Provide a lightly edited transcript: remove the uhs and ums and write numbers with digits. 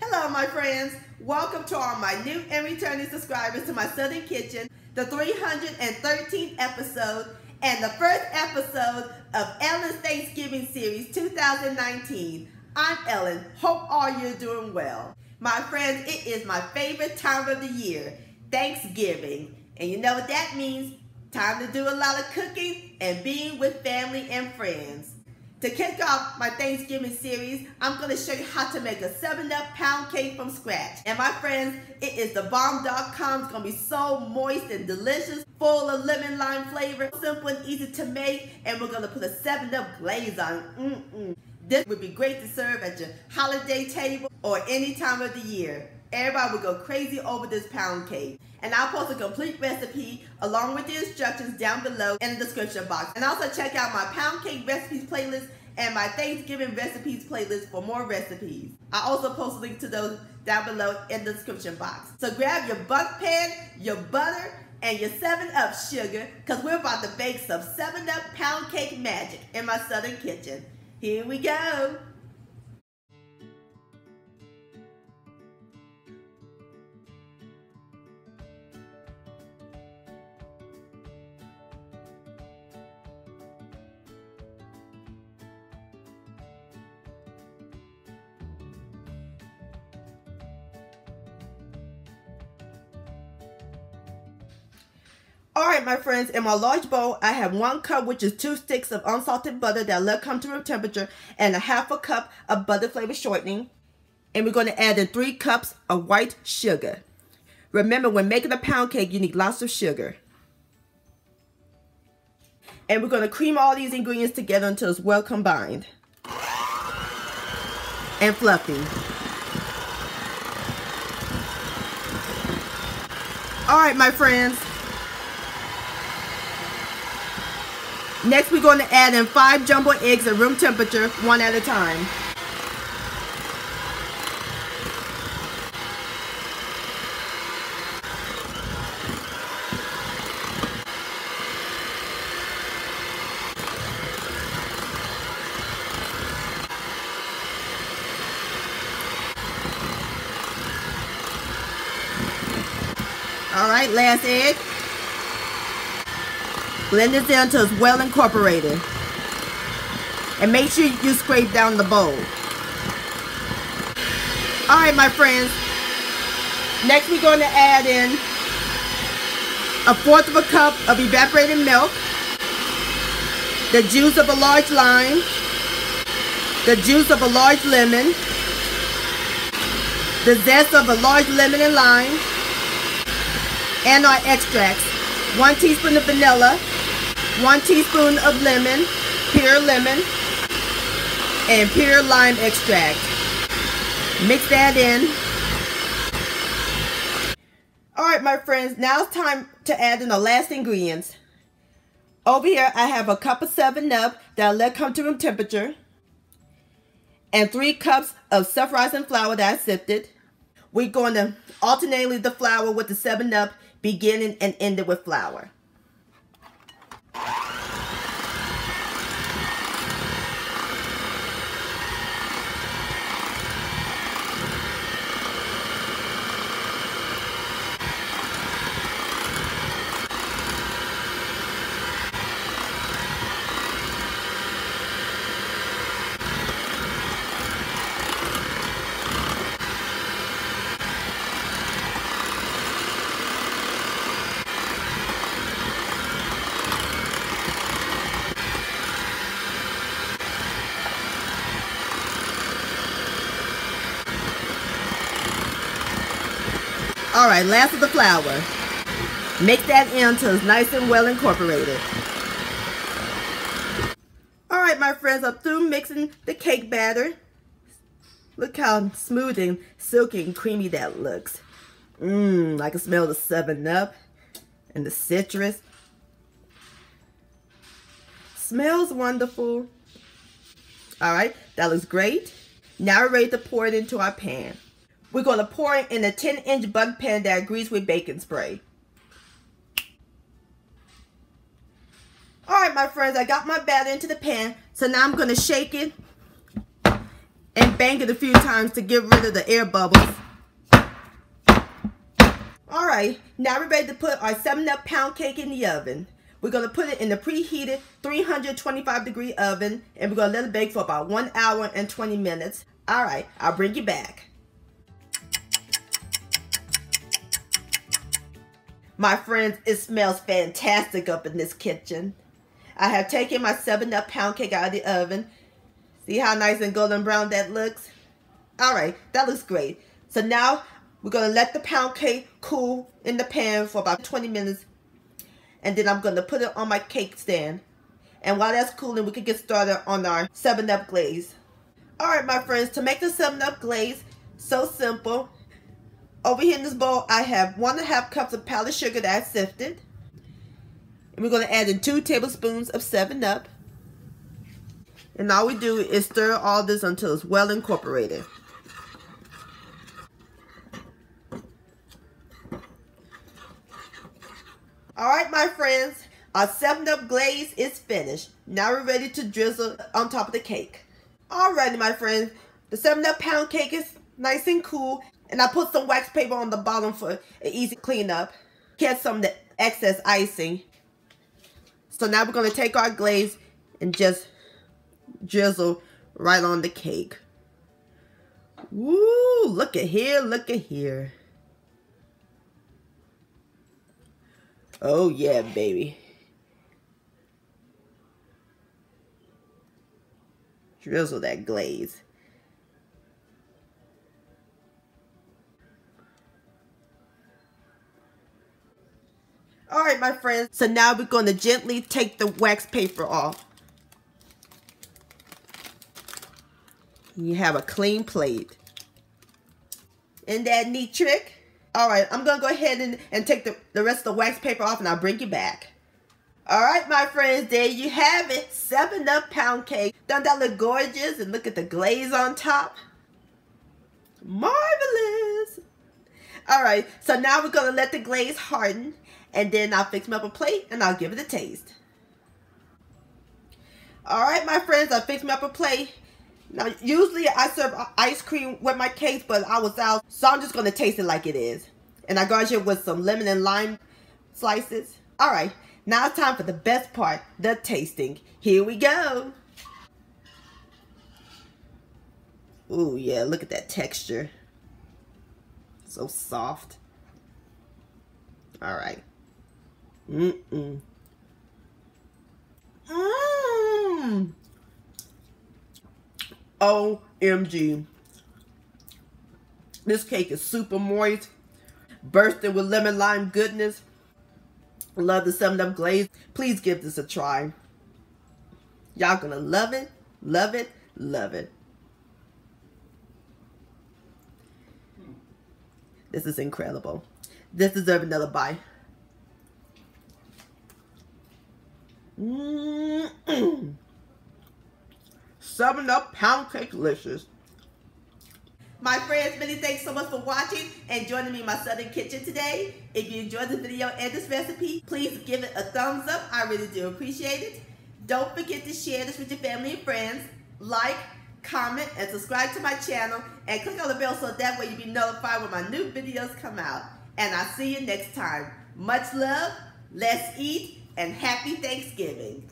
Hello my friends, welcome to all my new and returning subscribers to my Southern Kitchen, the 313th episode and the first episode of Ellen's Thanksgiving Series 2019. I'm Ellen, hope all you're doing well. My friends, it is my favorite time of the year, Thanksgiving. And you know what that means? Time to do a lot of cooking and being with family and friends. To kick off my Thanksgiving series, I'm going to show you how to make a 7-Up pound cake from scratch. And my friends, it is the bomb.com. It's going to be so moist and delicious, full of lemon lime flavor, simple and easy to make, and we're going to put a 7-Up glaze on. This would be great to serve at your holiday table or any time of the year. Everybody would go crazy over this pound cake. And I'll post a complete recipe along with the instructions down below in the description box. And also check out my pound cake recipes playlist and my Thanksgiving recipes playlist for more recipes. I also post a link to those down below in the description box. So grab your buck pan, your butter, and your 7-Up sugar, because we're about to bake some 7-Up pound cake magic in my Southern Kitchen. Here we go. Alright my friends, in my large bowl I have 1 cup, which is 2 sticks of unsalted butter that let come to room temperature, and a half a cup of butter flavor shortening. And we're going to add in 3 cups of white sugar. Remember, when making a pound cake you need lots of sugar. And we're going to cream all these ingredients together until it's well combined and fluffy. Alright my friends, next we're going to add in 5 jumbo eggs at room temperature, 1 at a time. Alright, last egg. Blend this in until it's well incorporated. And make sure you scrape down the bowl. Alright my friends, next we're going to add in 1/4 cup of evaporated milk, the juice of a large lime, the juice of a large lemon, the zest of a large lemon and lime, and our extracts. 1 teaspoon of vanilla, 1 teaspoon of lemon, pure lemon, and pure lime extract. Mix that in. Alright my friends, now it's time to add in the last ingredients. Over here I have a cup of 7-Up that I let come to room temperature, and 3 cups of self-rising flour that I sifted. We're going to alternate the flour with the 7-Up, beginning and ending with flour. Alright, last of the flour. Mix that in until it's nice and well incorporated. Alright my friends, I'm through mixing the cake batter. Look how smooth and silky and creamy that looks. I can smell the 7-Up and the citrus. Smells wonderful. Alright, that looks great. Now we're ready to pour it into our pan. We're going to pour it in a 10-inch butter pan that I greased with baking spray. Alright my friends, I got my batter into the pan. So now I'm going to shake it and bang it a few times to get rid of the air bubbles. Alright, now we're ready to put our 7-up pound cake in the oven. We're going to put it in the preheated 325-degree oven, and we're going to let it bake for about 1 hour and 20 minutes. Alright, I'll bring you back. My friends, it smells fantastic up in this kitchen. I have taken my 7-up pound cake out of the oven. See how nice and golden brown that looks? Alright, that looks great. So now we're going to let the pound cake cool in the pan for about 20 minutes. And then I'm going to put it on my cake stand. And while that's cooling, we can get started on our 7-up glaze. Alright, my friends, to make the 7-up glaze, so simple. Over here in this bowl, I have 1.5 cups of powdered sugar that I sifted. And we're going to add in 2 tablespoons of 7-up. And all we do is stir all this until it's well incorporated. Alright, my friends, our 7-up glaze is finished. Now we're ready to drizzle on top of the cake. Alrighty, my friends, the 7-up pound cake is nice and cool. And I put some wax paper on the bottom for an easy cleanup. Catch some of the excess icing. So now we're going to take our glaze and just drizzle right on the cake. Woo, look at here, look at here. Oh yeah, baby. Drizzle that glaze. Alright, my friends, so now we're going to gently take the wax paper off. You have a clean plate. Isn't that a neat trick? Alright, I'm going to go ahead and take the rest of the wax paper off, and I'll bring you back. Alright, my friends, there you have it. 7-up pound cake. Don't that look gorgeous? And look at the glaze on top. Marvelous. Alright, so now we're going to let the glaze harden. And then I'll fix me up a plate and I'll give it a taste. Alright, my friends, I fixed me up a plate. Now, usually I serve ice cream with my cakes, but I was out, so I'm just going to taste it like it is. And I garnish it with some lemon and lime slices. Alright, now it's time for the best part, the tasting. Here we go. Ooh, yeah, look at that texture. So soft. Alright. Mmm. OMG. This cake is super moist, bursting with lemon lime goodness. Love the 7-up glaze. Please give this a try. Y'all gonna love it, love it, love it. This is incredible. This deserves another bite. 7-up pound cake delicious. My friends, many thanks so much for watching and joining me in my Southern kitchen today. If you enjoyed this video and this recipe, please give it a thumbs up. I really do appreciate it. Don't forget to share this with your family and friends. Like, comment, and subscribe to my channel. And click on the bell so that way you'll be notified when my new videos come out. And I'll see you next time. Much love, let's eat, and happy Thanksgiving.